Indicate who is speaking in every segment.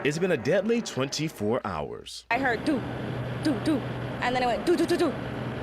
Speaker 1: It's been a deadly 24 hours.
Speaker 2: I heard do, do, do, and then it went do, do, do, do,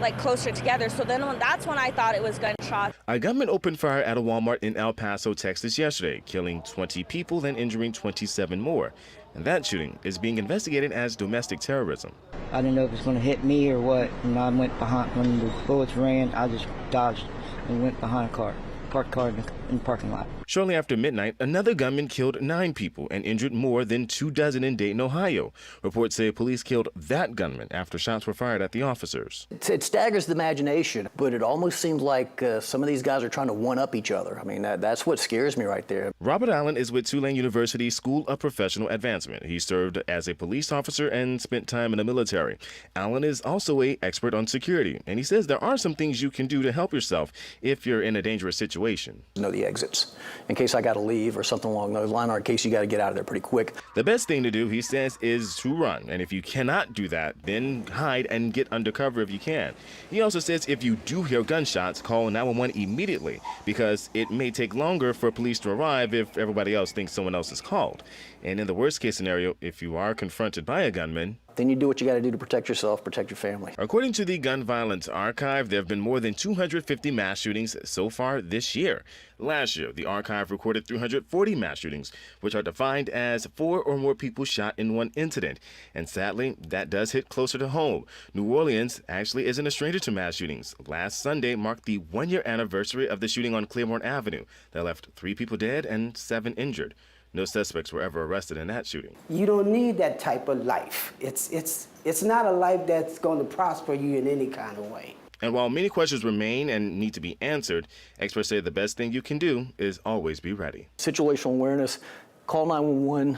Speaker 2: like closer together. So then that's when I thought it was gunshot.
Speaker 1: A gunman opened fire at a Walmart in El Paso, Texas yesterday, killing 20 people and injuring 27 more. And that shooting is being investigated as domestic terrorism.
Speaker 3: I didn't know if it was going to hit me or what, and I went behind. When the bullets ran, I just dodged and went behind a car, parked car in the parking lot.
Speaker 1: Shortly after midnight, another gunman killed 9 people and injured more than 24 in Dayton, Ohio. Reports say police killed that gunman after shots were fired at the officers.
Speaker 4: It staggers the imagination, but it almost seems like some of these guys are trying to one-up each other. I mean, that's what scares me right there.
Speaker 1: Robert Allen is with Tulane University School of Professional Advancement. He served as a police officer and spent time in the military. Allen is also an expert on security, and he says there are some things you can do to help yourself if you're in a dangerous situation.
Speaker 4: Know the exits, in case I got to leave or something along those lines, or in case you got to get out of there pretty quick.
Speaker 1: The best thing to do, he says, is to run. And if you cannot do that, then hide and get undercover if you can. He also says if you do hear gunshots, call 911 immediately, because it may take longer for police to arrive if everybody else thinks someone else is called. And in the worst case scenario, if you are confronted by a gunman,
Speaker 4: then you do what you got to do to protect yourself, protect your family.
Speaker 1: According to the Gun Violence Archive, there have been more than 250 mass shootings so far this year. Last year, the archive recorded 340 mass shootings, which are defined as 4 or more people shot in one incident. And sadly, that does hit closer to home. New Orleans actually isn't a stranger to mass shootings. Last Sunday marked the 1-year anniversary of the shooting on Claiborne Avenue that left 3 people dead and 7 injured. No suspects were ever arrested in that shooting.
Speaker 5: You don't need that type of life. It's not a life that's going to prosper you in any kind of way.
Speaker 1: And while many questions remain and need to be answered, experts say the best thing you can do is always be ready.
Speaker 4: Situational awareness, call 911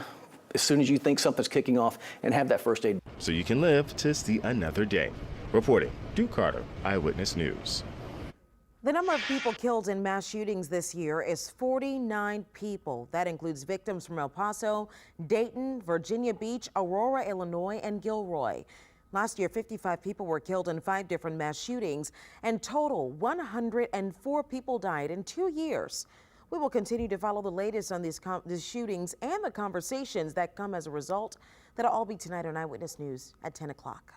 Speaker 4: as soon as you think something's kicking off, and have that first aid.
Speaker 1: So you can live to see another day. Reporting, Duke Carter, Eyewitness News.
Speaker 6: The number of people killed in mass shootings this year is 49 people. That includes victims from El Paso, Dayton, Virginia Beach, Aurora, Illinois, and Gilroy. Last year, 55 people were killed in 5 different mass shootings, and total 104 people died in 2 years. We will continue to follow the latest on these shootings and the conversations that come as a result. That'll all be tonight on Eyewitness News at 10 o'clock.